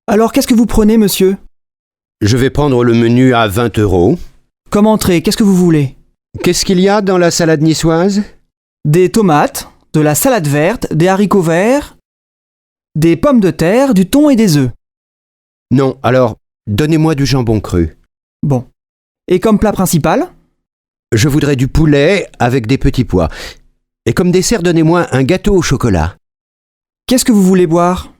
Alors qu'est-ce que vous prenez, monsieur? Je vais prendre le menu à 20 €. Comme entrée, qu'est-ce que vous voulez? Qu'est-ce qu'il y a dans la salade niçoise? Des tomates, de la salade verte, des haricots verts, des pommes de terre, du thon et des œufs. Non, alors, donnez-moi du jambon cru. Bon. Et comme plat principal? Je voudrais du poulet avec des petits pois. Et comme dessert, donnez-moi un gâteau au chocolat. Qu'est-ce que vous voulez boire?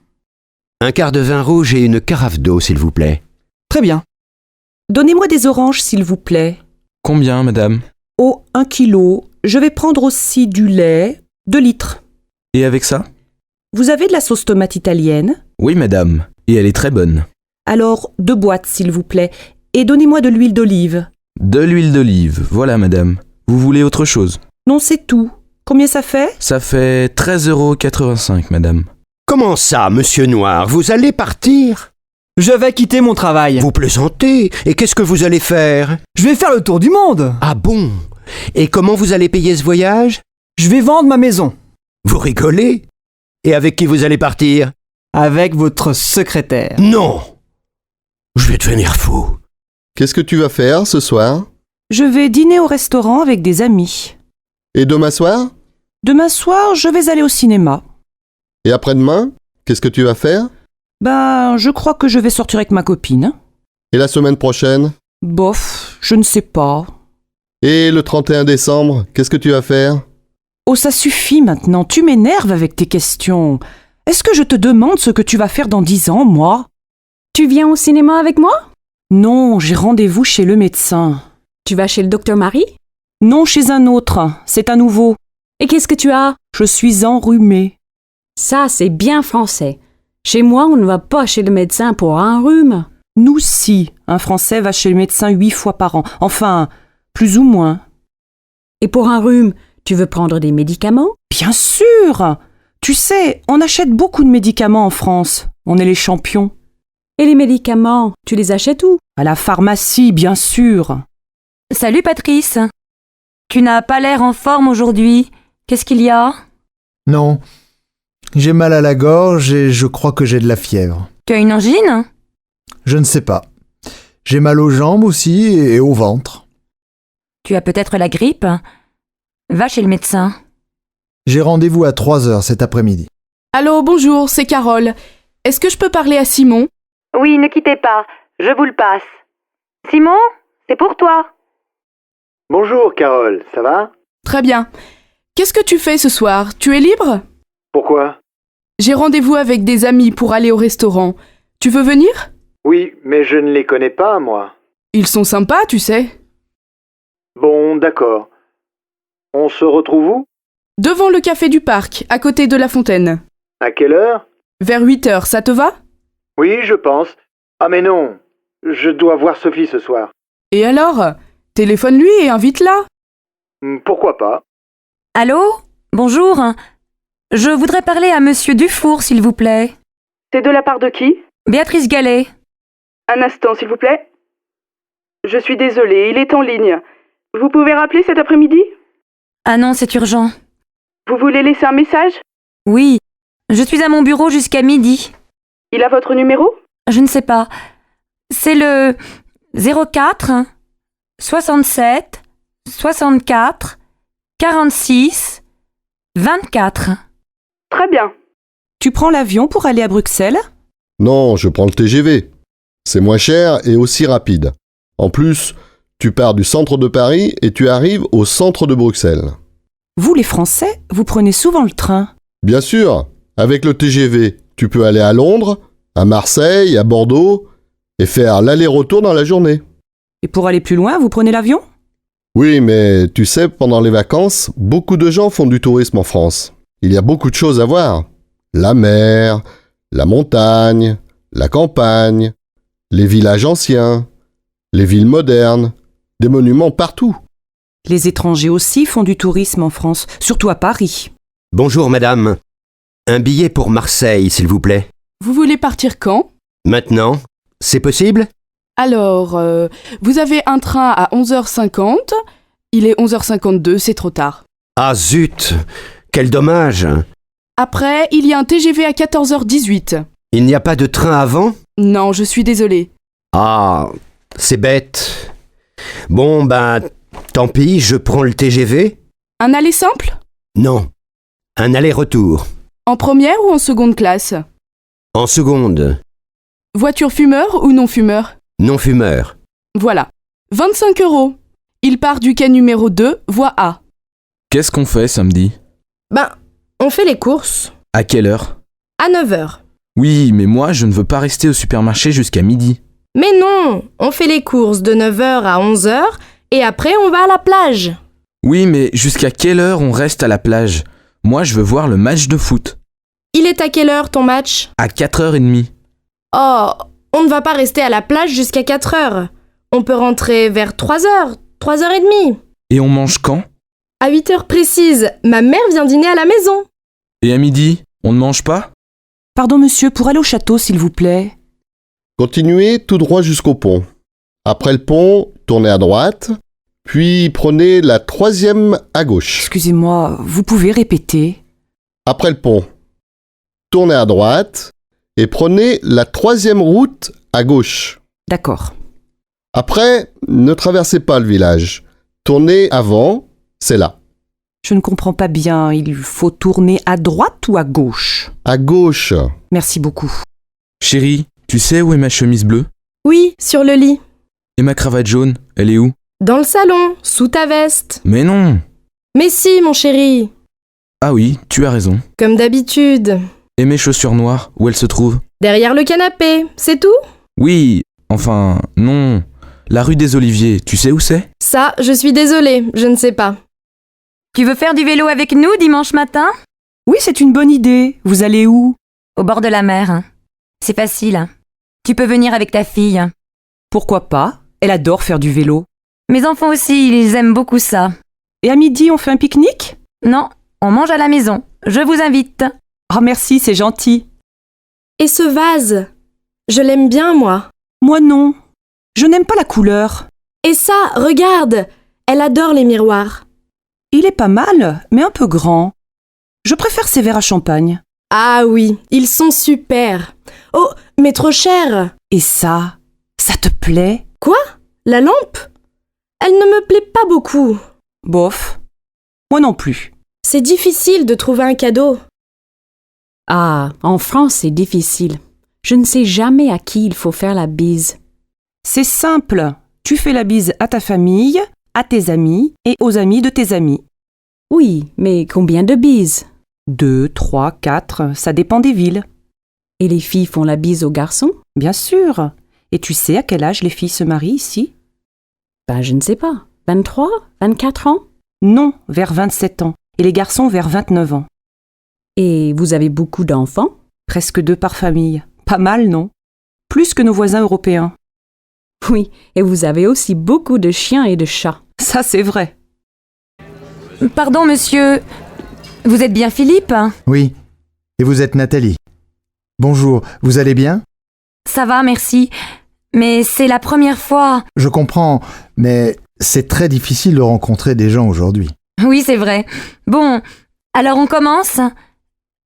Un quart de vin rouge et une carafe d'eau, s'il vous plaît. Très bien. Donnez-moi des oranges, s'il vous plaît. Combien, madame? Oh, 1 kilo. Je vais prendre aussi du lait, 2 litres. Et avec ça? Vous avez de la sauce tomate italienne? Oui, madame. Et elle est très bonne. Alors, 2 boîtes, s'il vous plaît. Et donnez-moi de l'huile d'olive. De l'huile d'olive, voilà, madame. Vous voulez autre chose? Non, c'est tout. Combien ça fait? Ça fait 13,85 €, madame. Comment ça, monsieur Noir? Vous allez partir? Je vais quitter mon travail. Vous plaisantez? Et qu'est-ce que vous allez faire? Je vais faire le tour du monde. Ah bon? Et comment vous allez payer ce voyage? Je vais vendre ma maison. Vous rigolez? Et avec qui vous allez partir? Avec votre secrétaire. Non! Je vais devenir fou. Qu'est-ce que tu vas faire ce soir? Je vais dîner au restaurant avec des amis. Et demain soir? Demain soir, je vais aller au cinéma. Et après-demain? Qu'est-ce que tu vas faire? Ben, je crois que je vais sortir avec ma copine. Et la semaine prochaine? Bof, je ne sais pas. Et le 31 décembre, qu'est-ce que tu vas faire? Oh, ça suffit maintenant, tu m'énerves avec tes questions. Est-ce que je te demande ce que tu vas faire dans 10 ans, moi? Tu viens au cinéma avec moi? Non, j'ai rendez-vous chez le médecin. Tu vas chez le docteur Marie? Non, chez un autre. C'est un nouveau. Et qu'est-ce que tu as? Je suis enrhumée. Ça, c'est bien français. Chez moi, on ne va pas chez le médecin pour un rhume. Nous, si. Un Français va chez le médecin 8 fois par an. Enfin, plus ou moins. Et pour un rhume, tu veux prendre des médicaments? Bien sûr! Tu sais, on achète beaucoup de médicaments en France. On est les champions. Et les médicaments, tu les achètes où? À la pharmacie, bien sûr. Salut Patrice. Tu n'as pas l'air en forme aujourd'hui. Qu'est-ce qu'il y a? Non. J'ai mal à la gorge et je crois que j'ai de la fièvre. Tu as une angine? Je ne sais pas. J'ai mal aux jambes aussi et au ventre. Tu as peut-être la grippe? Va chez le médecin. J'ai rendez-vous à 3h cet après-midi. Allô, bonjour, c'est Carole. Est-ce que je peux parler à Simon? Oui, ne quittez pas, je vous le passe. Simon, c'est pour toi. Bonjour Carole, ça va? Très bien. Qu'est-ce que tu fais ce soir? Tu es libre? Pourquoi? J'ai rendez-vous avec des amis pour aller au restaurant. Tu veux venir? Oui, mais je ne les connais pas, moi. Ils sont sympas, tu sais. Bon, d'accord. On se retrouve où? Devant le café du parc, à côté de la fontaine. À quelle heure? Vers 8h, ça te va? Oui, je pense. Ah mais non, je dois voir Sophie ce soir. Et alors? Téléphone-lui et invite-la. Pourquoi pas? Allô? Bonjour. Je voudrais parler à monsieur Dufour, s'il vous plaît. C'est de la part de qui? Béatrice Gallet. Un instant, s'il vous plaît. Je suis désolée, il est en ligne. Vous pouvez rappeler cet après-midi? Ah non, c'est urgent. Vous voulez laisser un message? Oui, je suis à mon bureau jusqu'à midi. Il a votre numéro? Je ne sais pas. C'est le 04 67 64 46 24. Très bien. Tu prends l'avion pour aller à Bruxelles? Non, je prends le TGV. C'est moins cher et aussi rapide. En plus, tu pars du centre de Paris et tu arrives au centre de Bruxelles. Vous, les Français, vous prenez souvent le train? Bien sûr, avec le TGV, tu peux aller à Londres, à Marseille, à Bordeaux et faire l'aller-retour dans la journée. Et pour aller plus loin, vous prenez l'avion? Oui, mais tu sais, pendant les vacances, beaucoup de gens font du tourisme en France. Il y a beaucoup de choses à voir. La mer, la montagne, la campagne, les villages anciens, les villes modernes, des monuments partout. Les étrangers aussi font du tourisme en France, surtout à Paris. Bonjour madame. Un billet pour Marseille, s'il vous plaît. Vous voulez partir quand? Maintenant? C'est possible? Alors, vous avez un train à 11h50. Il est 11h52, c'est trop tard. Ah zut! Quel dommage! Après, il y a un TGV à 14h18. Il n'y a pas de train avant? Non, je suis désolée. Ah, c'est bête. Bon, ben, tant pis, je prends le TGV. Un aller simple? Non, un aller-retour. En première ou en seconde classe? En seconde, Voiture fumeur ou non fumeur? non-fumeur. Voilà. 25 €. Il part du quai numéro 2, voie A. Qu'est-ce qu'on fait samedi? Ben, on fait les courses. À quelle heure? À 9h. Oui, mais moi, je ne veux pas rester au supermarché jusqu'à midi. Mais non, on fait les courses de 9h à 11h et après on va à la plage. Oui, mais jusqu'à quelle heure on reste à la plage? Moi, je veux voir le match de foot. Il est à quelle heure ton match? À 4h30. Oh, on ne va pas rester à la plage jusqu'à 4h. On peut rentrer vers 3h, 3h30. Et on mange quand? À 8h précises, ma mère vient dîner à la maison. Et à midi, on ne mange pas? Pardon monsieur, pour aller au château s'il vous plaît. Continuez tout droit jusqu'au pont. Après le pont, tournez à droite, puis prenez la 3e à gauche. Excusez-moi, vous pouvez répéter? Après le pont, tournez à droite et prenez la 3e route à gauche. D'accord. Après, ne traversez pas le village. Tournez avant, c'est là. Je ne comprends pas bien, il faut tourner à droite ou à gauche? À gauche. Merci beaucoup. Chérie, tu sais où est ma chemise bleue? Oui, sur le lit. Et ma cravate jaune, elle est où? Dans le salon, sous ta veste. Mais non! Mais si, mon chéri. Ah oui, tu as raison. Comme d'habitude. Et mes chaussures noires, où elles se trouvent? Derrière le canapé, c'est tout? Oui, enfin, non. La rue des Oliviers, tu sais où c'est? Ça, je suis désolée, je ne sais pas. Tu veux faire du vélo avec nous dimanche matin? Oui, c'est une bonne idée. Vous allez où? Au bord de la mer. C'est facile. Tu peux venir avec ta fille. Pourquoi pas? Elle adore faire du vélo. Mes enfants aussi, ils aiment beaucoup ça. Et à midi, on fait un pique-nique? Non, on mange à la maison. Je vous invite. Ah merci, c'est gentil. Et ce vase? Je l'aime bien, moi. Moi non. Je n'aime pas la couleur. Et ça, regarde, elle adore les miroirs. Il est pas mal, mais un peu grand. Je préfère ces verres à champagne. Ah oui, ils sont super. Oh, mais trop cher. Et ça te plaît? Quoi? La lampe? Elle ne me plaît pas beaucoup. Bof. Moi non plus. C'est difficile de trouver un cadeau. Ah, en France, c'est difficile. Je ne sais jamais à qui il faut faire la bise. C'est simple. Tu fais la bise à ta famille, à tes amis et aux amis de tes amis. Oui, mais combien de bises? 2, 3, 4, ça dépend des villes. Et les filles font la bise aux garçons? Bien sûr. Et tu sais à quel âge les filles se marient ici? Ben, je ne sais pas. 23? 24 ans? Non, vers 27 ans. Et les garçons vers 29 ans. Et vous avez beaucoup d'enfants? Presque 2 par famille. Pas mal, non? Plus que nos voisins européens. Oui, et vous avez aussi beaucoup de chiens et de chats. Ça, c'est vrai. Pardon, monsieur. Vous êtes bien Philippe? Oui. Et vous êtes Nathalie. Bonjour, vous allez bien? Ça va, merci. Mais c'est la première fois. Je comprends, mais c'est très difficile de rencontrer des gens aujourd'hui. Oui, c'est vrai. Bon, alors on commence?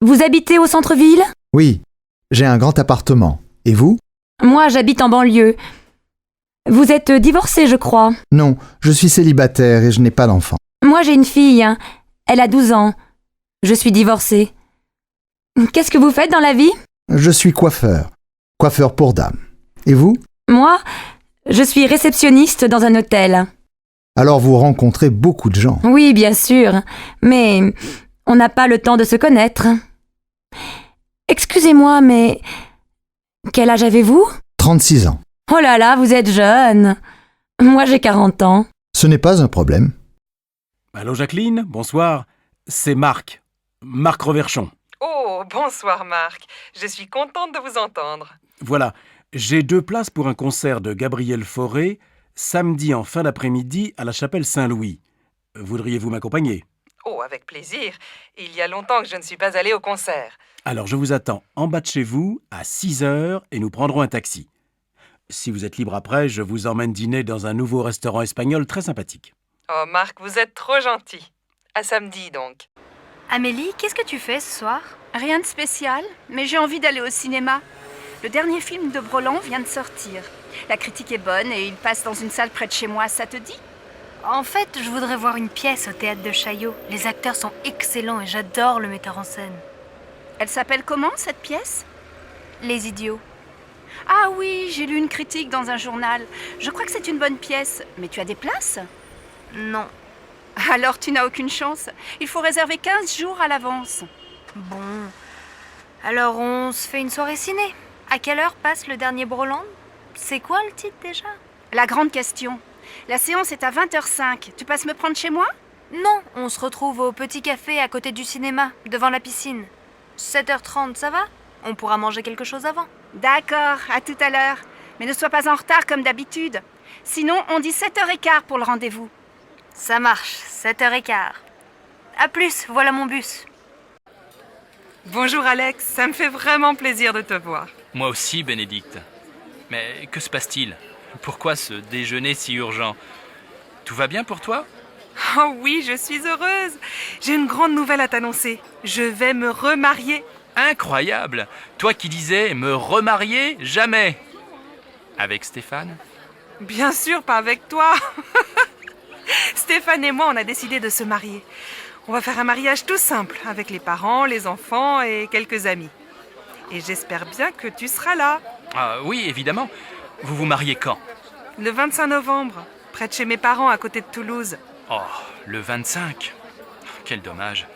Vous habitez au centre-ville? Oui, j'ai un grand appartement. Et vous? Moi, j'habite en banlieue. Vous êtes divorcé, je crois. Non, je suis célibataire et je n'ai pas d'enfant. Moi, j'ai une fille. Elle a 12 ans. Je suis divorcée. Qu'est-ce que vous faites dans la vie? Je suis coiffeur. Coiffeur pour dames. Et vous? Moi, je suis réceptionniste dans un hôtel. Alors vous rencontrez beaucoup de gens. Oui, bien sûr. Mais on n'a pas le temps de se connaître. Excusez-moi, mais quel âge avez-vous? 36 ans. Oh là là, vous êtes jeune. Moi, j'ai 40 ans. Ce n'est pas un problème. Allô Jacqueline, bonsoir. C'est Marc. Marc Reverchon. Oh, bonsoir Marc. Je suis contente de vous entendre. Voilà, j'ai 2 places pour un concert de Gabriel Fauré, samedi en fin d'après-midi à la chapelle Saint-Louis. Voudriez-vous m'accompagner? Oh, avec plaisir. Il y a longtemps que je ne suis pas allée au concert. Alors je vous attends en bas de chez vous à 6h et nous prendrons un taxi. Si vous êtes libre après, je vous emmène dîner dans un nouveau restaurant espagnol très sympathique. Oh Marc, vous êtes trop gentil. À samedi donc. Amélie, qu'est-ce que tu fais ce soir? Rien de spécial, mais j'ai envie d'aller au cinéma. Le dernier film de Broland vient de sortir. La critique est bonne et il passe dans une salle près de chez moi, ça te dit? En fait, je voudrais voir une pièce au théâtre de Chaillot. Les acteurs sont excellents et j'adore le metteur en scène. Elle s'appelle comment, cette pièce? Les Idiots. Ah oui, j'ai lu une critique dans un journal. Je crois que c'est une bonne pièce. Mais tu as des places? Non. Alors tu n'as aucune chance. Il faut réserver 15 jours à l'avance. Bon. Alors on se fait une soirée ciné. À quelle heure passe le dernier Broland? C'est quoi le titre déjà? La grande question. La séance est à 20h05. Tu passes me prendre chez moi? Non, on se retrouve au petit café à côté du cinéma, devant la piscine. 7h30, ça va? On pourra manger quelque chose avant. D'accord, à tout à l'heure. Mais ne sois pas en retard comme d'habitude. Sinon, on dit 7h15 pour le rendez-vous. Ça marche, 7h15. À plus, voilà mon bus. Bonjour Alex, ça me fait vraiment plaisir de te voir. Moi aussi, Bénédicte. Mais que se passe-t-il? Pourquoi ce déjeuner si urgent? Tout va bien pour toi? Oh oui, je suis heureuse. J'ai une grande nouvelle à t'annoncer. Je vais me remarier. Incroyable! Toi qui disais me remarier jamais! Avec Stéphane? Bien sûr, pas avec toi. Stéphane et moi, on a décidé de se marier. On va faire un mariage tout simple, avec les parents, les enfants et quelques amis. Et j'espère bien que tu seras là. Ah oui, évidemment. Vous vous mariez quand? Le 25 novembre, près de chez mes parents, à côté de Toulouse. Oh, le 25. Quel dommage.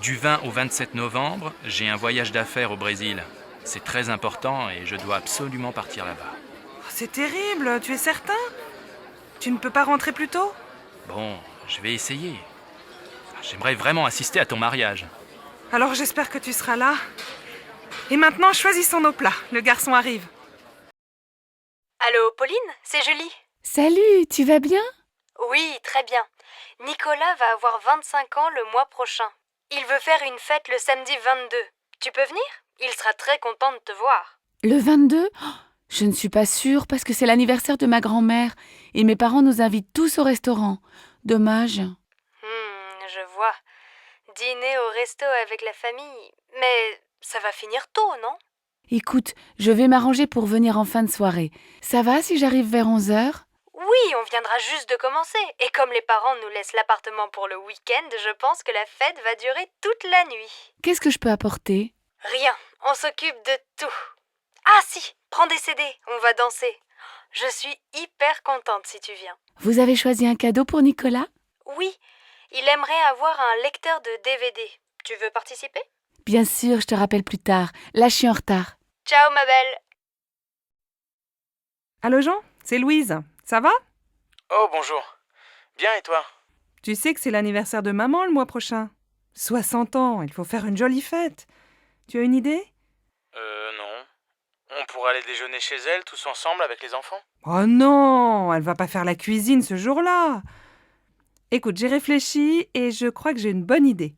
Du 20 au 27 novembre, j'ai un voyage d'affaires au Brésil. C'est très important et je dois absolument partir là-bas. C'est terrible, tu es certain? Tu ne peux pas rentrer plus tôt? Bon, je vais essayer. J'aimerais vraiment assister à ton mariage. Alors j'espère que tu seras là. Et maintenant, choisissons nos plats. Le garçon arrive. Allô, Pauline? C'est Julie. Salut, tu vas bien? Oui, très bien. Nicolas va avoir 25 ans le mois prochain. Il veut faire une fête le samedi 22. Tu peux venir? Il sera très content de te voir. Le 22? Oh, je ne suis pas sûre parce que c'est l'anniversaire de ma grand-mère et mes parents nous invitent tous au restaurant. Dommage. Je vois. Dîner au resto avec la famille. Mais ça va finir tôt, non? Écoute, je vais m'arranger pour venir en fin de soirée. Ça va si j'arrive vers 11h? Oui, on viendra juste de commencer. Et comme les parents nous laissent l'appartement pour le week-end, je pense que la fête va durer toute la nuit. Qu'est-ce que je peux apporter? Rien, on s'occupe de tout. Ah si, prends des CD, on va danser. Je suis hyper contente si tu viens. Vous avez choisi un cadeau pour Nicolas? Oui, il aimerait avoir un lecteur de DVD. Tu veux participer? Bien sûr, je te rappelle plus tard. Là, je suis en retard. Ciao ma belle. Allô Jean, c'est Louise. Ça va? Oh, bonjour. Bien, et toi? Tu sais que c'est l'anniversaire de maman le mois prochain. 60 ans, il faut faire une jolie fête. Tu as une idée? Non. On pourrait aller déjeuner chez elle, tous ensemble, avec les enfants? Oh non, elle va pas faire la cuisine ce jour-là. Écoute, j'ai réfléchi et je crois que j'ai une bonne idée.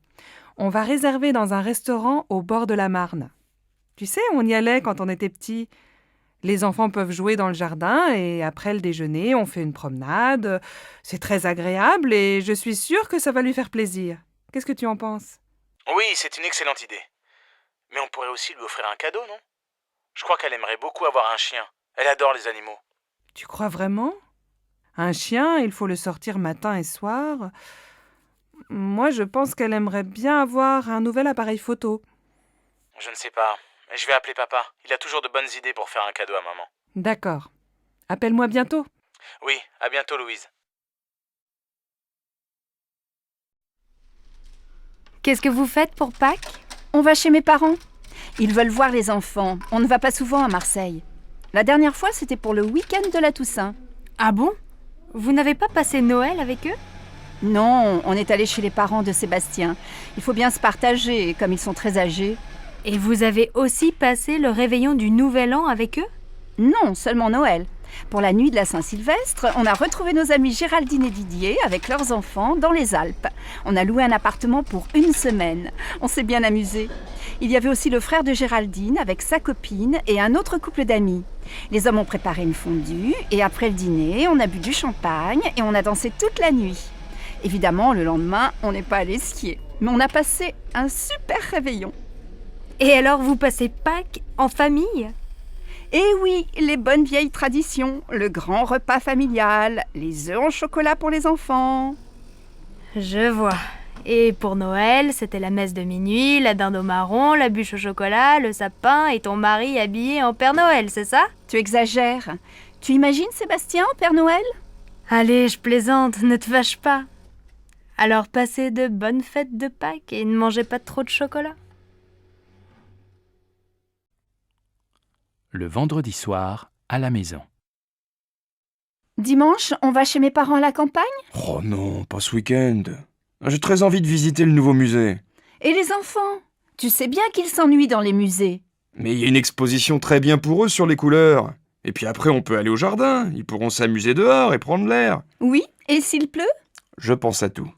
On va réserver dans un restaurant au bord de la Marne. Tu sais, on y allait quand on était petits. Les enfants peuvent jouer dans le jardin et après le déjeuner, on fait une promenade. C'est très agréable et je suis sûre que ça va lui faire plaisir. Qu'est-ce que tu en penses? Oui, c'est une excellente idée. Mais on pourrait aussi lui offrir un cadeau, non? Je crois qu'elle aimerait beaucoup avoir un chien. Elle adore les animaux. Tu crois vraiment? Un chien, il faut le sortir matin et soir. Moi, je pense qu'elle aimerait bien avoir un nouvel appareil photo. Je ne sais pas. Je vais appeler papa. Il a toujours de bonnes idées pour faire un cadeau à maman. D'accord. Appelle-moi bientôt. Oui, à bientôt Louise. Qu'est-ce que vous faites pour Pâques? On va chez mes parents. Ils veulent voir les enfants. On ne va pas souvent à Marseille. La dernière fois, c'était pour le week-end de la Toussaint. Ah bon? Vous n'avez pas passé Noël avec eux? Non, on est allé chez les parents de Sébastien. Il faut bien se partager, comme ils sont très âgés. Et vous avez aussi passé le réveillon du Nouvel An avec eux? Non, seulement Noël. Pour la nuit de la Saint-Sylvestre, on a retrouvé nos amis Géraldine et Didier avec leurs enfants dans les Alpes. On a loué un appartement pour 1 semaine. On s'est bien amusés. Il y avait aussi le frère de Géraldine avec sa copine et un autre couple d'amis. Les hommes ont préparé une fondue et après le dîner, on a bu du champagne et on a dansé toute la nuit. Évidemment, le lendemain, on n'est pas allé skier. Mais on a passé un super réveillon. Et alors, vous passez Pâques en famille? Et oui, les bonnes vieilles traditions, le grand repas familial, les œufs en chocolat pour les enfants. Je vois. Et pour Noël, c'était la messe de minuit, la dinde au marron, la bûche au chocolat, le sapin et ton mari habillé en Père Noël, c'est ça? Tu exagères. Tu imagines Sébastien en Père Noël? Allez, je plaisante, ne te fâche pas. Alors passez de bonnes fêtes de Pâques et ne mangez pas trop de chocolat. Le vendredi soir, à la maison. Dimanche, on va chez mes parents à la campagne? Oh non, pas ce week-end. J'ai très envie de visiter le nouveau musée. Et les enfants? Tu sais bien qu'ils s'ennuient dans les musées. Mais il y a une exposition très bien pour eux sur les couleurs. Et puis après, on peut aller au jardin. Ils pourront s'amuser dehors et prendre l'air. Oui, et s'il pleut? Je pense à tout.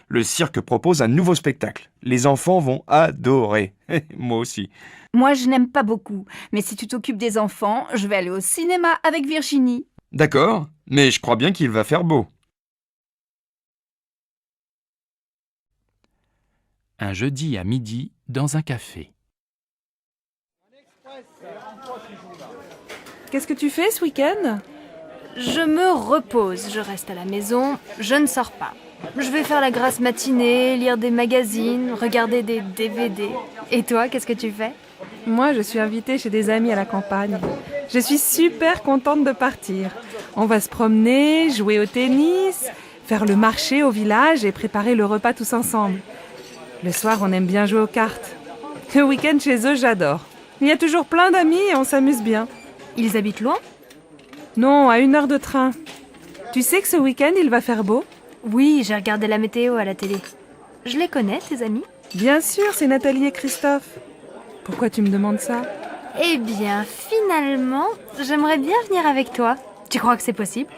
Le cirque propose un nouveau spectacle. Les enfants vont adorer. Moi aussi. Moi, je n'aime pas beaucoup. Mais si tu t'occupes des enfants, je vais aller au cinéma avec Virginie. D'accord, mais je crois bien qu'il va faire beau. Un jeudi à midi, dans un café. Qu'est-ce que tu fais ce week-end? Je me repose, je reste à la maison, je ne sors pas. Je vais faire la grasse matinée, lire des magazines, regarder des DVD. Et toi, qu'est-ce que tu fais? Moi, je suis invitée chez des amis à la campagne. Je suis super contente de partir. On va se promener, jouer au tennis, faire le marché au village et préparer le repas tous ensemble. Le soir, on aime bien jouer aux cartes. Le week-end chez eux, j'adore. Il y a toujours plein d'amis et on s'amuse bien. Ils habitent loin? Non, à 1 heure de train. Tu sais que ce week-end, il va faire beau? Oui, j'ai regardé la météo à la télé. Je les connais, tes amis? Bien sûr, c'est Nathalie et Christophe. Pourquoi tu me demandes ça? Eh bien, finalement, j'aimerais bien venir avec toi. Tu crois que c'est possible?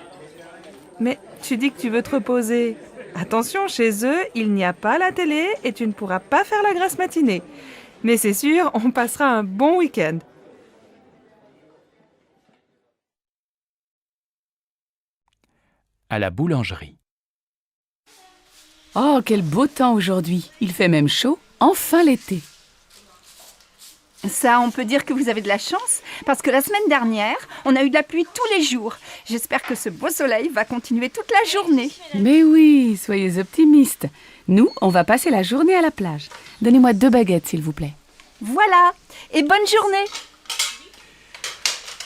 Mais tu dis que tu veux te reposer. Attention, chez eux, il n'y a pas la télé et tu ne pourras pas faire la grasse matinée. Mais c'est sûr, on passera un bon week-end. À la boulangerie. Oh, quel beau temps aujourd'hui. Il fait même chaud. Enfin l'été. Ça, on peut dire que vous avez de la chance, parce que la semaine dernière, on a eu de la pluie tous les jours. J'espère que ce beau soleil va continuer toute la journée. Mais oui, soyez optimistes. Nous, on va passer la journée à la plage. Donnez-moi 2 baguettes, s'il vous plaît. Voilà, et bonne journée.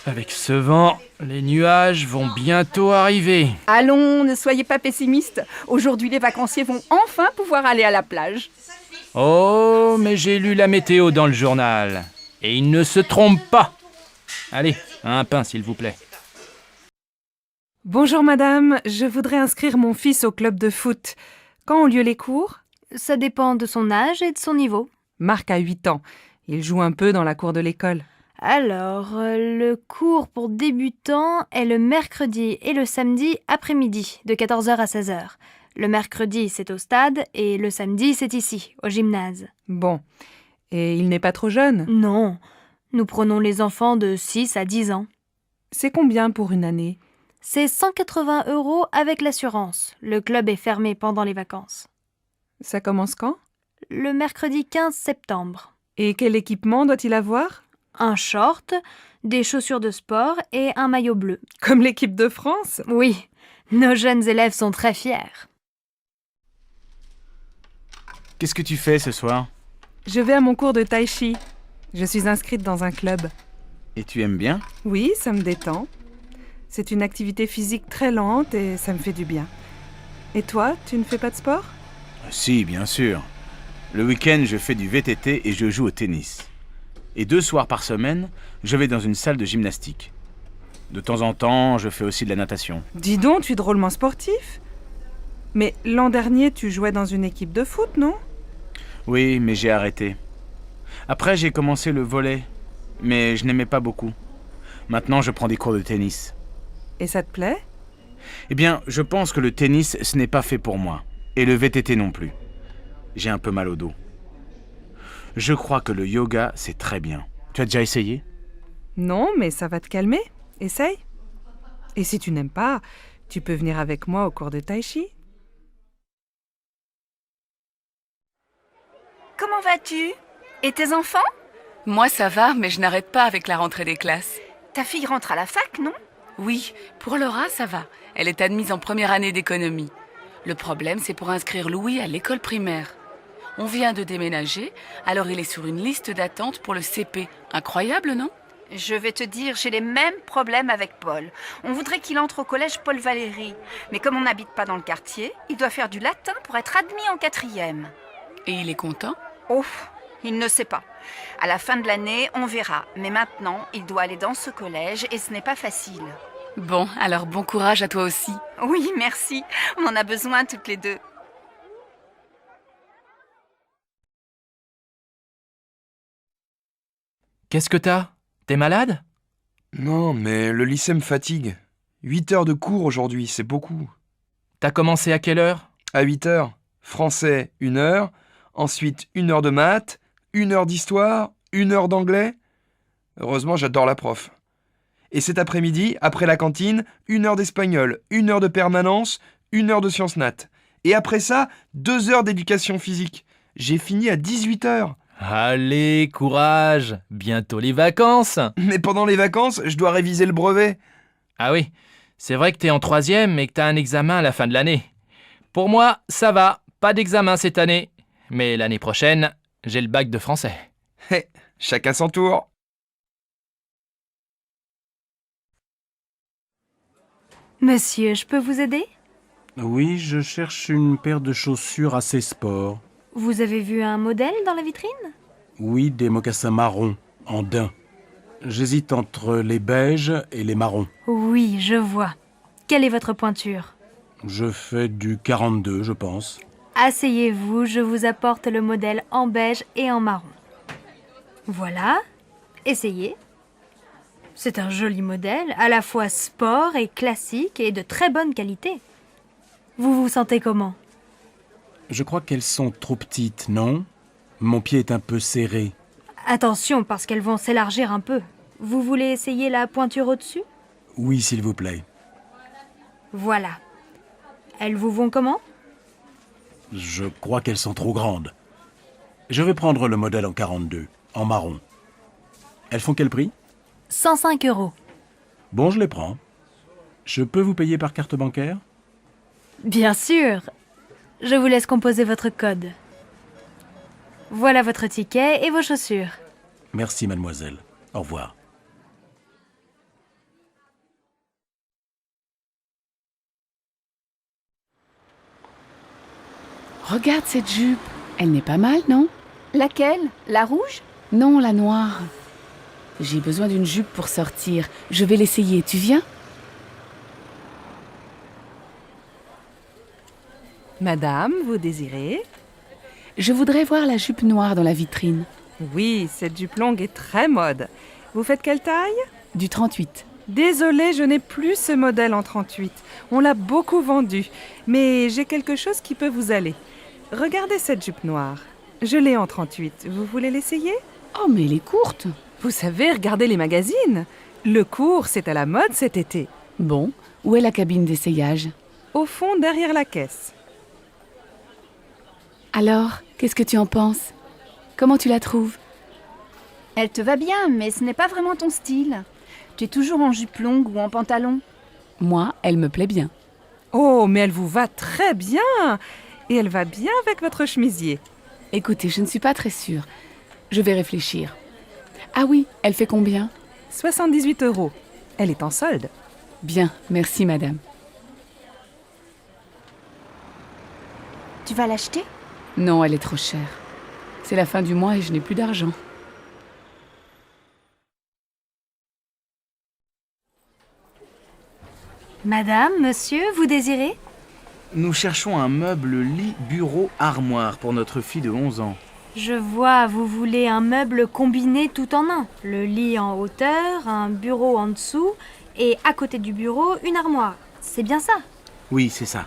Avec ce vent, les nuages vont bientôt arriver. Allons, ne soyez pas pessimistes. Aujourd'hui, les vacanciers vont enfin pouvoir aller à la plage. Oh, mais j'ai lu la météo dans le journal. Et il ne se trompe pas. Allez, un pain, s'il vous plaît. Bonjour madame, je voudrais inscrire mon fils au club de foot. Quand ont lieu les cours? Ça dépend de son âge et de son niveau. Marc a 8 ans. Il joue un peu dans la cour de l'école. Alors, le cours pour débutants est le mercredi et le samedi après-midi, de 14h à 16h. Le mercredi, c'est au stade, et le samedi, c'est ici, au gymnase. Bon. Et il n'est pas trop jeune? Non. Nous prenons les enfants de 6 à 10 ans. C'est combien pour une année? C'est 180 € avec l'assurance. Le club est fermé pendant les vacances. Ça commence quand? Le mercredi 15 septembre. Et quel équipement doit-il avoir? Un short, des chaussures de sport et un maillot bleu. Comme l'équipe de France? Oui, nos jeunes élèves sont très fiers. Qu'est-ce que tu fais ce soir? Je vais à mon cours de tai chi. Je suis inscrite dans un club. Et tu aimes bien? Oui, ça me détend. C'est une activité physique très lente et ça me fait du bien. Et toi, tu ne fais pas de sport? Si, bien sûr. Le week-end, je fais du VTT et je joue au tennis. Et 2 soirs par semaine, je vais dans une salle de gymnastique. De temps en temps, je fais aussi de la natation. Dis donc, tu es drôlement sportif. Mais l'an dernier, tu jouais dans une équipe de foot, non? Oui, mais j'ai arrêté. Après, j'ai commencé le volley, mais je n'aimais pas beaucoup. Maintenant, je prends des cours de tennis. Et ça te plaît? Eh bien, je pense que le tennis, ce n'est pas fait pour moi. Et le VTT non plus. J'ai un peu mal au dos. Je crois que le yoga, c'est très bien. Tu as déjà essayé? Non, mais ça va te calmer. Essaye. Et si tu n'aimes pas, tu peux venir avec moi au cours de tai chi. Comment vas-tu? Et tes enfants? Moi, ça va, mais je n'arrête pas avec la rentrée des classes. Ta fille rentre à la fac, non? Oui, pour Laura, ça va. Elle est admise en première année d'économie. Le problème, c'est pour inscrire Louis à l'école primaire. On vient de déménager, alors il est sur une liste d'attente pour le CP. Incroyable, non? Je vais te dire, j'ai les mêmes problèmes avec Paul. On voudrait qu'il entre au collège Paul Valéry. Mais comme on n'habite pas dans le quartier, il doit faire du latin pour être admis en 4e. Et il est content? Oh, il ne sait pas. À la fin de l'année, on verra. Mais maintenant, il doit aller dans ce collège et ce n'est pas facile. Bon, alors bon courage à toi aussi. Oui, merci. On en a besoin toutes les deux. Qu'est-ce que t'as? T'es malade? Non, mais le lycée me fatigue. 8 heures de cours aujourd'hui, c'est beaucoup. T'as commencé à quelle heure? À 8 heures. Français, 1 heure. Ensuite, 1 heure de maths, 1 heure d'histoire, 1 heure d'anglais. Heureusement, j'adore la prof. Et cet après-midi, après la cantine, 1 heure d'espagnol, 1 heure de permanence, 1 heure de sciences nat. Et après ça, 2 heures d'éducation physique. J'ai fini à 18 heures. Allez, courage! Bientôt les vacances! Mais pendant les vacances, je dois réviser le brevet. Ah oui, c'est vrai que t'es en 3e et que t'as un examen à la fin de l'année. Pour moi, ça va, pas d'examen cette année. Mais l'année prochaine, j'ai le bac de français. Hé, chacun son tour. Monsieur, je peux vous aider? Oui, je cherche une paire de chaussures assez sport. Vous avez vu un modèle dans la vitrine? Oui, des mocassins marrons, en daim. J'hésite entre les beiges et les marrons. Oui, je vois. Quelle est votre pointure? Je fais du 42, je pense. Asseyez-vous, je vous apporte le modèle en beige et en marron. Voilà, essayez. C'est un joli modèle, à la fois sport et classique et de très bonne qualité. Vous vous sentez comment? Je crois qu'elles sont trop petites, non? Mon pied est un peu serré. Attention, parce qu'elles vont s'élargir un peu. Vous voulez essayer la pointure au-dessus? Oui, s'il vous plaît. Voilà. Elles vous vont comment? Je crois qu'elles sont trop grandes. Je vais prendre le modèle en 42, en marron. Elles font quel prix? 105 €. Bon, je les prends. Je peux vous payer par carte bancaire? Bien sûr. Je vous laisse composer votre code. Voilà votre ticket et vos chaussures. Merci, mademoiselle. Au revoir. Regarde cette jupe. Elle n'est pas mal, non? Laquelle? La rouge? Non, la noire. J'ai besoin d'une jupe pour sortir. Je vais l'essayer. Tu viens? Madame, vous désirez? Je voudrais voir la jupe noire dans la vitrine. Oui, cette jupe longue est très mode. Vous faites quelle taille? Du 38. Désolée, je n'ai plus ce modèle en 38. On l'a beaucoup vendu. Mais j'ai quelque chose qui peut vous aller. Regardez cette jupe noire. Je l'ai en 38. Vous voulez l'essayer? Oh, mais elle est courte. Vous savez, regardez les magazines. Le court, c'est à la mode cet été. Bon, où est la cabine d'essayage? Au fond, derrière la caisse. Alors, qu'est-ce que tu en penses? Comment tu la trouves? Elle te va bien, mais ce n'est pas vraiment ton style. Tu es toujours en jupe longue ou en pantalon. Moi, elle me plaît bien. Oh, mais elle vous va très bien. Et elle va bien avec votre chemisier. Écoutez, je ne suis pas très sûre. Je vais réfléchir. Ah oui, elle fait combien? 78 €. Elle est en solde. Bien, merci madame. Tu vas l'acheter? Non, elle est trop chère. C'est la fin du mois et je n'ai plus d'argent. Madame, monsieur, vous désirez? Nous cherchons un meuble lit, bureau, armoire pour notre fille de 11 ans. Je vois, vous voulez un meuble combiné tout en un. Le lit en hauteur, un bureau en dessous et à côté du bureau, une armoire. C'est bien ça? Oui, c'est ça.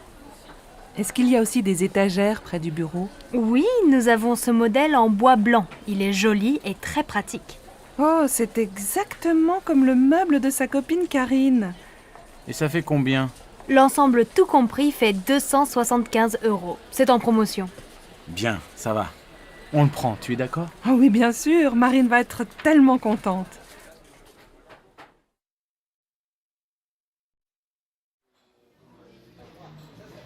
Est-ce qu'il y a aussi des étagères près du bureau? Oui, nous avons ce modèle en bois blanc. Il est joli et très pratique. Oh, c'est exactement comme le meuble de sa copine Karine. Et ça fait combien? L'ensemble tout compris fait 275 €. C'est en promotion. Bien, ça va. On le prend, tu es d'accord? Oh oui, bien sûr, Marine va être tellement contente.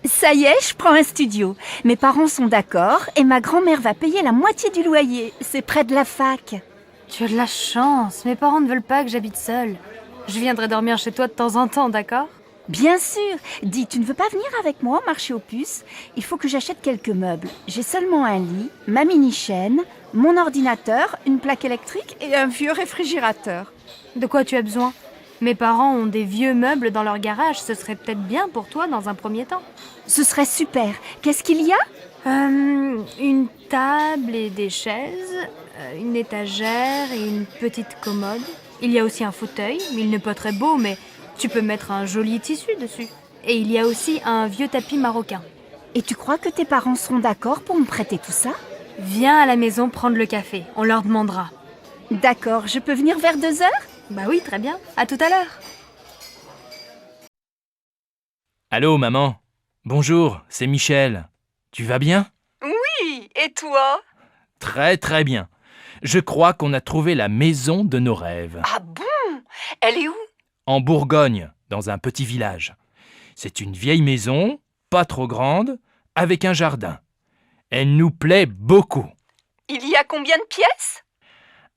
Ça y est, je prends un studio. Mes parents sont d'accord et ma grand-mère va payer la moitié du loyer. C'est près de la fac. Tu as de la chance. Mes parents ne veulent pas que j'habite seule. Je viendrai dormir chez toi de temps en temps, d'accord? Bien sûr. Dis, tu ne veux pas venir avec moi au marché aux puces? Il faut que j'achète quelques meubles. J'ai seulement un lit, ma mini-chaîne, mon ordinateur, une plaque électrique et un vieux réfrigérateur. De quoi tu as besoin? Mes parents ont des vieux meubles dans leur garage. Ce serait peut-être bien pour toi dans un premier temps. Ce serait super. Qu'est-ce qu'il y a? Une table et des chaises, une étagère et une petite commode. Il y a aussi un fauteuil. Il n'est pas très beau, mais tu peux mettre un joli tissu dessus. Et il y a aussi un vieux tapis marocain. Et tu crois que tes parents seront d'accord pour me prêter tout ça? Viens à la maison prendre le café. On leur demandera. D'accord, je peux venir vers 2 heures? Bah oui, très bien. À tout à l'heure. Allô, maman. Bonjour, c'est Michel. Tu vas bien? Oui, et toi? Très très bien. Je crois qu'on a trouvé la maison de nos rêves. Ah bon? Elle est où? En Bourgogne, dans un petit village. C'est une vieille maison, pas trop grande, avec un jardin. Elle nous plaît beaucoup. Il y a combien de pièces?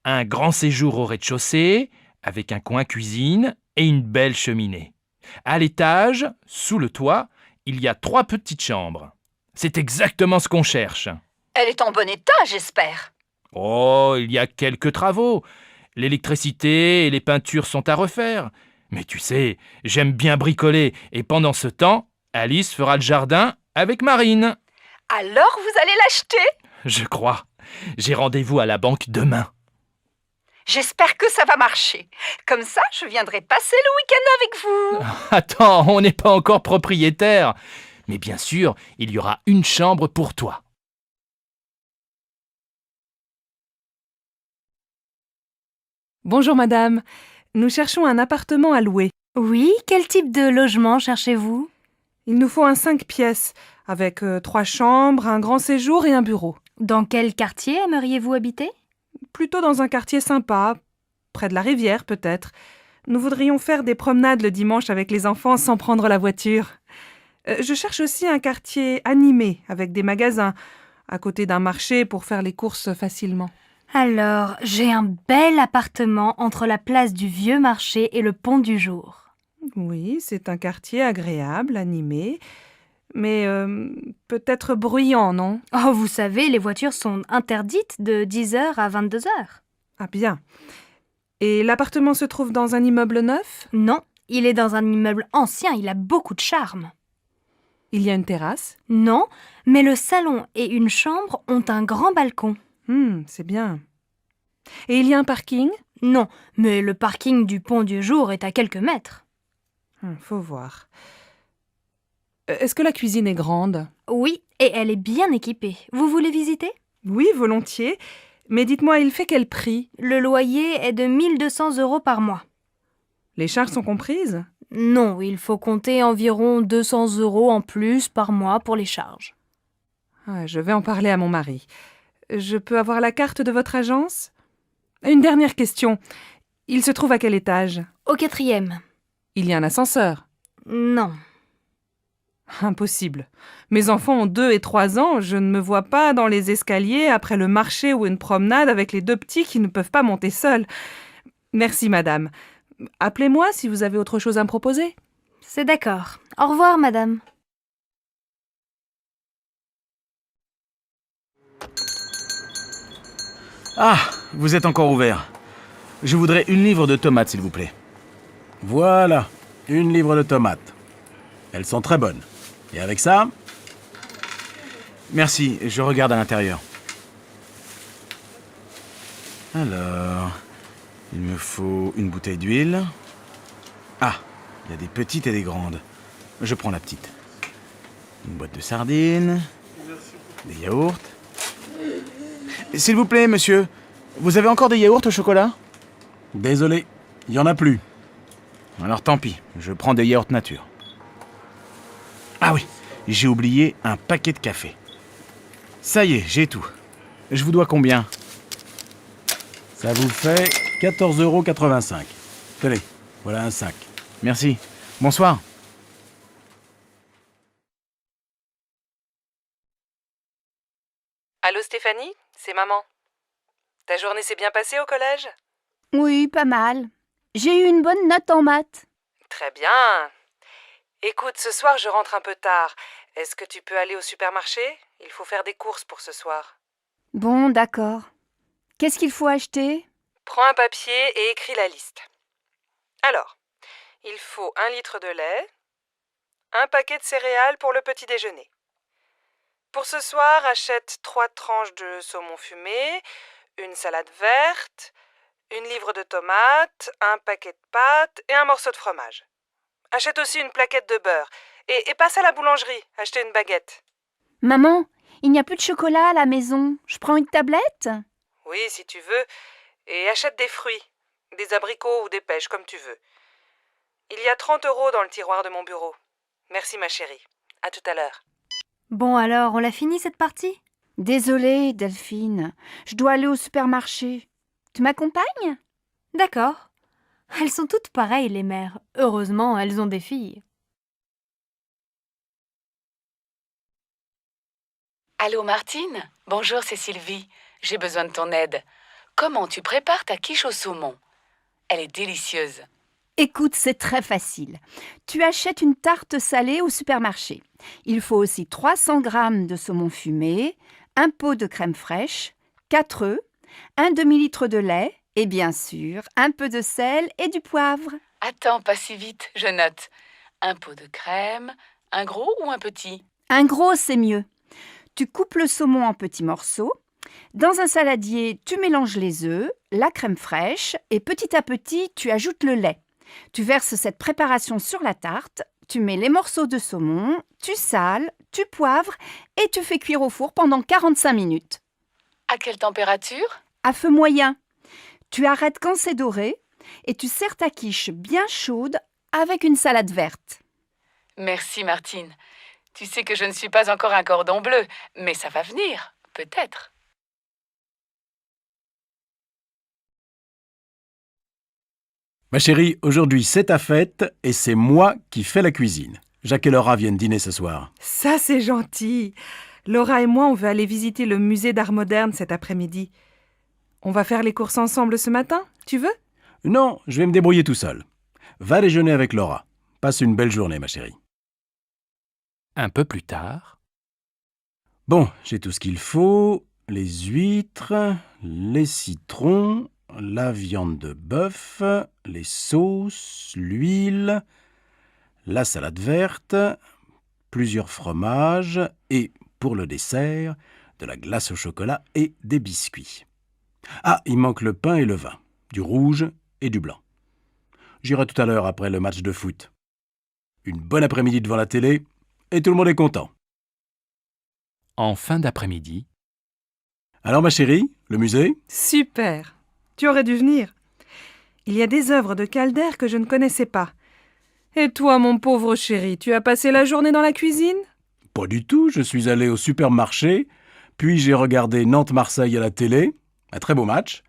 Un grand séjour au rez-de-chaussée, avec un coin cuisine et une belle cheminée. À l'étage, sous le toit, il y a 3 petites chambres. C'est exactement ce qu'on cherche. Elle est en bon état, j'espère. Oh, il y a quelques travaux. L'électricité et les peintures sont à refaire. Mais tu sais, j'aime bien bricoler et pendant ce temps, Alice fera le jardin avec Marine. Alors vous allez l'acheter? Je crois. J'ai rendez-vous à la banque demain. J'espère que ça va marcher. Comme ça, je viendrai passer le week-end avec vous. Attends, on n'est pas encore propriétaire. Mais bien sûr, il y aura une chambre pour toi. Bonjour madame, nous cherchons un appartement à louer. Oui, quel type de logement cherchez-vous? Il nous faut un 5 pièces, avec 3 chambres, un grand séjour et un bureau. Dans quel quartier aimeriez-vous habiter? Plutôt dans un quartier sympa, près de la rivière peut-être. Nous voudrions faire des promenades le dimanche avec les enfants sans prendre la voiture. Je cherche aussi un quartier animé, avec des magasins, à côté d'un marché pour faire les courses facilement. Alors, j'ai un bel appartement entre la place du Vieux Marché et le Pont du Jour. Oui, c'est un quartier agréable, animé, mais peut-être bruyant, non? Oh, vous savez, les voitures sont interdites de 10h à 22h. Ah bien. Et l'appartement se trouve dans un immeuble neuf? Non, il est dans un immeuble ancien, il a beaucoup de charme. Il y a une terrasse? Non, mais le salon et une chambre ont un grand balcon. C'est bien. Et il y a un parking? Non, mais le parking du Pont du Jour est à quelques mètres. Faut voir. Est-ce que la cuisine est grande? Oui, et elle est bien équipée. Vous voulez visiter? Oui, volontiers. Mais dites-moi, il fait quel prix? Le loyer est de 1 200 € par mois. Les charges sont comprises? Non, il faut compter environ 200 € en plus par mois pour les charges. Je vais en parler à mon mari. Je peux avoir la carte de votre agence? Une dernière question. Il se trouve à quel étage? Au 4e. Il y a un ascenseur? Non. Impossible. Mes enfants ont 2 et 3 ans. Je ne me vois pas dans les escaliers après le marché ou une promenade avec les 2 petits qui ne peuvent pas monter seuls. Merci, madame. Appelez-moi si vous avez autre chose à me proposer. C'est d'accord. Au revoir, madame. Ah, vous êtes encore ouvert. Je voudrais 1 livre de tomates, s'il vous plaît. Voilà, 1 livre de tomates. Elles sont très bonnes. Et avec ça? Merci, je regarde à l'intérieur. Alors, il me faut une bouteille d'huile. Ah, il y a des petites et des grandes. Je prends la petite. Une boîte de sardines. Des yaourts. S'il vous plaît, monsieur, vous avez encore des yaourts au chocolat? Désolé, il n'y en a plus. Alors tant pis, je prends des yaourts nature. Ah oui, j'ai oublié un paquet de café. Ça y est, j'ai tout. Je vous dois combien? Ça vous fait 14,85 €. Tenez, voilà un sac. Merci. Bonsoir. Stéphanie, c'est maman. Ta journée s'est bien passée au collège? Oui, pas mal. J'ai eu une bonne note en maths. Très bien. Écoute, ce soir je rentre un peu tard. Est-ce que tu peux aller au supermarché? Il faut faire des courses pour ce soir. Bon, d'accord. Qu'est-ce qu'il faut acheter? Prends un papier et écris la liste. Alors, il faut 1 litre de lait, un paquet de céréales pour le petit déjeuner. Pour ce soir, achète 3 tranches de saumon fumé, une salade verte, une livre de tomates, un paquet de pâtes et un morceau de fromage. Achète aussi une plaquette de beurre et passe à la boulangerie, acheter une baguette. Maman, il n'y a plus de chocolat à la maison. Je prends une tablette? Oui, si tu veux. Et achète des fruits, des abricots ou des pêches, comme tu veux. Il y a 30 € dans le tiroir de mon bureau. Merci ma chérie. À tout à l'heure. Bon alors, on l'a fini cette partie? Désolée, Delphine. Je dois aller au supermarché. Tu m'accompagnes? D'accord. Elles sont toutes pareilles, les mères. Heureusement, elles ont des filles. Allô Martine? Bonjour, c'est Sylvie. J'ai besoin de ton aide. Comment tu prépares ta quiche au saumon? Elle est délicieuse. Écoute, c'est très facile. Tu achètes une tarte salée au supermarché. Il faut aussi 300 g de saumon fumé, un pot de crème fraîche, 4 œufs, un demi-litre de lait et bien sûr un peu de sel et du poivre. Attends, pas si vite, je note. Un pot de crème, un gros ou un petit? Un gros, c'est mieux. Tu coupes le saumon en petits morceaux. Dans un saladier, tu mélanges les œufs, la crème fraîche et petit à petit, tu ajoutes le lait. Tu verses cette préparation sur la tarte, tu mets les morceaux de saumon, tu sales, tu poivres et tu fais cuire au four pendant 45 minutes. À quelle température? À feu moyen. Tu arrêtes quand c'est doré et tu sers ta quiche bien chaude avec une salade verte. Merci Martine. Tu sais que je ne suis pas encore un cordon bleu, mais ça va venir, peut-être. Ma chérie, aujourd'hui c'est ta fête et c'est moi qui fais la cuisine. Jacques et Laura viennent dîner ce soir. Ça, c'est gentil. Laura et moi, on veut aller visiter le musée d'art moderne cet après-midi. On va faire les courses ensemble ce matin, tu veux? Non, je vais me débrouiller tout seul. Va déjeuner avec Laura. Passe une belle journée, ma chérie. Un peu plus tard. Bon, j'ai tout ce qu'il faut. Les huîtres, les citrons, la viande de bœuf, les sauces, l'huile, la salade verte, plusieurs fromages et, pour le dessert, de la glace au chocolat et des biscuits. Ah, il manque le pain et le vin, du rouge et du blanc. J'irai tout à l'heure après le match de foot. Une bonne après-midi devant la télé et tout le monde est content. En fin d'après-midi. Alors ma chérie, le musée? Super. Tu aurais dû venir. Il y a des œuvres de Calder que je ne connaissais pas. Et toi, mon pauvre chéri, tu as passé la journée dans la cuisine? Pas du tout, je suis allé au supermarché, puis j'ai regardé Nantes-Marseille à la télé, un très beau match,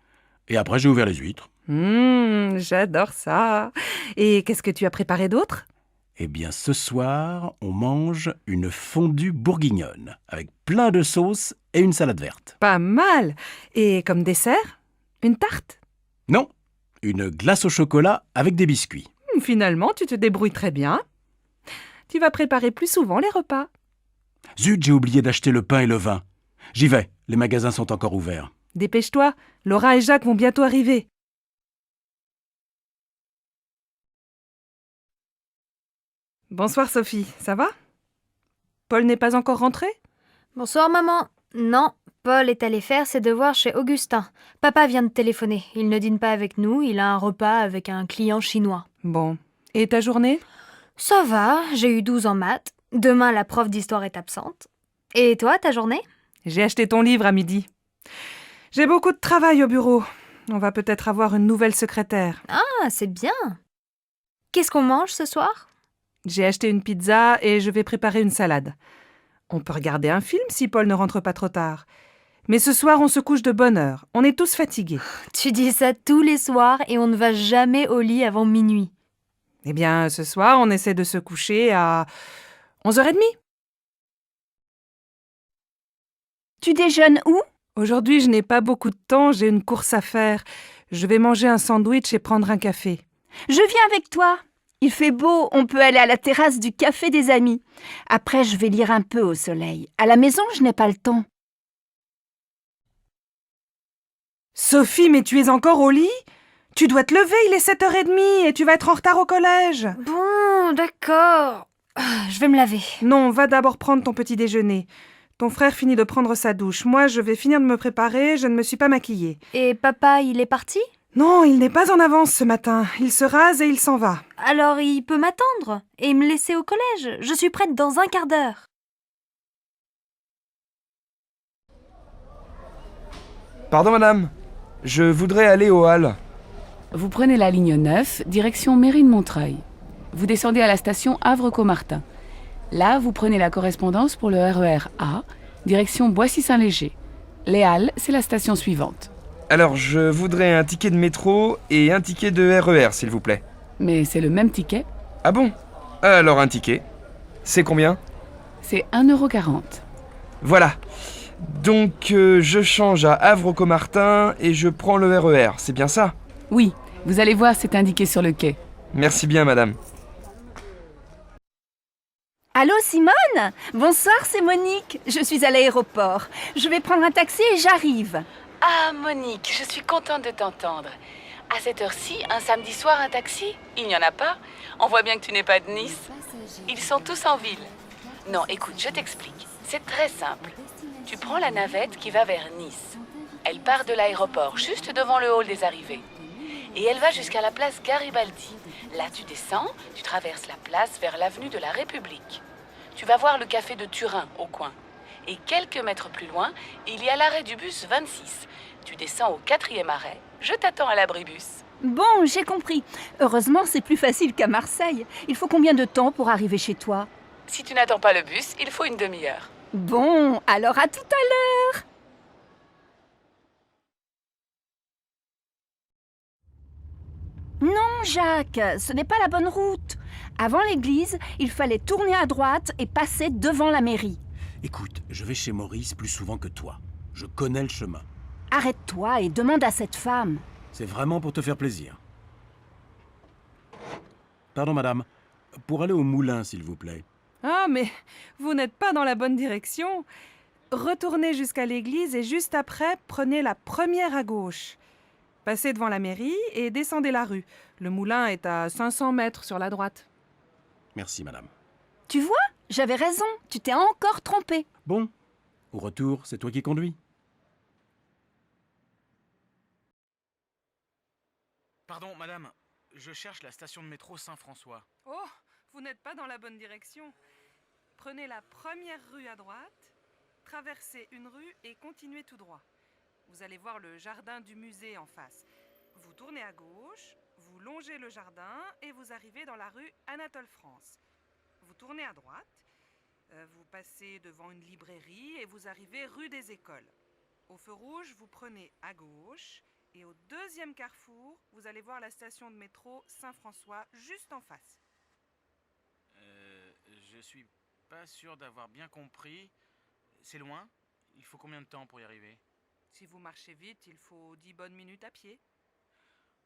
et après j'ai ouvert les huîtres. J'adore ça. Et qu'est-ce que tu as préparé d'autre? Eh bien, ce soir, on mange une fondue bourguignonne, avec plein de sauces et une salade verte. Pas mal. Et comme dessert? Une tarte? Non, une glace au chocolat avec des biscuits. Finalement, tu te débrouilles très bien. Tu vas préparer plus souvent les repas. Zut, j'ai oublié d'acheter le pain et le vin. J'y vais, les magasins sont encore ouverts. Dépêche-toi, Laura et Jacques vont bientôt arriver. Bonsoir Sophie, ça va? Paul n'est pas encore rentré? Bonsoir maman. Non, Paul est allé faire ses devoirs chez Augustin. Papa vient de téléphoner. Il ne dîne pas avec nous, il a un repas avec un client chinois. Bon. Et ta journée? Ça va, j'ai eu 12 en maths. Demain, la prof d'histoire est absente. Et toi, ta journée? J'ai acheté ton livre à midi. J'ai beaucoup de travail au bureau. On va peut-être avoir une nouvelle secrétaire. Ah, c'est bien. Qu'est-ce qu'on mange ce soir? J'ai acheté une pizza et je vais préparer une salade. On peut regarder un film si Paul ne rentre pas trop tard. Mais ce soir, on se couche de bonne heure. On est tous fatigués. Tu dis ça tous les soirs et on ne va jamais au lit avant minuit. Eh bien, ce soir, on essaie de se coucher à 11h30. Tu déjeunes où? Aujourd'hui, je n'ai pas beaucoup de temps, j'ai une course à faire. Je vais manger un sandwich et prendre un café. Je viens avec toi. Il fait beau, on peut aller à la terrasse du café des amis. Après, je vais lire un peu au soleil. À la maison, je n'ai pas le temps. Sophie, mais tu es encore au lit? Tu dois te lever, il est 7h30 et tu vas être en retard au collège. Bon, d'accord. Je vais me laver. Non, va d'abord prendre ton petit déjeuner. Ton frère finit de prendre sa douche. Moi, je vais finir de me préparer, je ne me suis pas maquillée. Et papa, il est parti? Non, il n'est pas en avance ce matin. Il se rase et il s'en va. Alors il peut m'attendre et me laisser au collège. Je suis prête dans un quart d'heure. Pardon, madame. Je voudrais aller aux Halles. Vous prenez la ligne 9, direction Mairie de Montreuil. Vous descendez à la station Havre-Caumartin. Là, vous prenez la correspondance pour le RER A, direction Boissy-Saint-Léger. Les Halles, c'est la station suivante. Alors, je voudrais un ticket de métro et un ticket de RER, s'il vous plaît. Mais c'est le même ticket. Ah bon? Alors un ticket. C'est combien? C'est 1,40 €. Voilà. Donc, je change à Havre-Caumartin et je prends le RER, c'est bien ça? Oui, vous allez voir, c'est indiqué sur le quai. Merci bien, madame. Allô, Simone? Bonsoir, c'est Monique. Je suis à l'aéroport. Je vais prendre un taxi et j'arrive. Ah, Monique, je suis contente de t'entendre. À cette heure-ci, un samedi soir, un taxi? Il n'y en a pas? On voit bien que tu n'es pas de Nice. Ils sont tous en ville. Non, écoute, je t'explique. C'est très simple. Tu prends la navette qui va vers Nice. Elle part de l'aéroport, juste devant le hall des arrivées. Et elle va jusqu'à la place Garibaldi. Là, tu descends, tu traverses la place vers l'avenue de la République. Tu vas voir le café de Turin, au coin. Et quelques mètres plus loin, il y a l'arrêt du bus 26. Tu descends au 4e arrêt. Je t'attends à l'abribus. Bon, j'ai compris. Heureusement, c'est plus facile qu'à Marseille. Il faut combien de temps pour arriver chez toi? Si tu n'attends pas le bus, il faut une demi-heure. Bon, alors à tout à l'heure. Non, Jacques, ce n'est pas la bonne route. Avant l'église, il fallait tourner à droite et passer devant la mairie. Écoute, je vais chez Maurice plus souvent que toi. Je connais le chemin. Arrête-toi et demande à cette femme. C'est vraiment pour te faire plaisir. Pardon, madame. Pour aller au moulin, s'il vous plaît. Ah, mais vous n'êtes pas dans la bonne direction. Retournez jusqu'à l'église et juste après, prenez la première à gauche. Passez devant la mairie et descendez la rue. Le moulin est à 500 mètres sur la droite. Merci, madame. Tu vois, j'avais raison. Tu t'es encore trompé. Bon, au retour, c'est toi qui conduis. Pardon, madame. Je cherche la station de métro Saint-François. Oh, vous n'êtes pas dans la bonne direction. Prenez la première rue à droite, traversez une rue et continuez tout droit. Vous allez voir le jardin du musée en face. Vous tournez à gauche, vous longez le jardin et vous arrivez dans la rue Anatole France. Vous tournez à droite, vous passez devant une librairie et vous arrivez rue des Écoles. Au feu rouge, vous prenez à gauche et au deuxième carrefour, vous allez voir la station de métro Saint-François juste en face. Je suis pas sûr d'avoir bien compris. C'est loin? Il faut combien de temps pour y arriver? Si vous marchez vite, il faut 10 bonnes minutes à pied.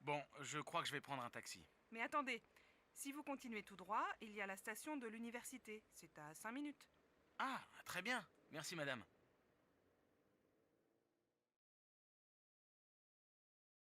Bon, je crois que je vais prendre un taxi. Mais attendez, si vous continuez tout droit, il y a la station de l'université. C'est à 5 minutes. Ah, très bien. Merci, madame.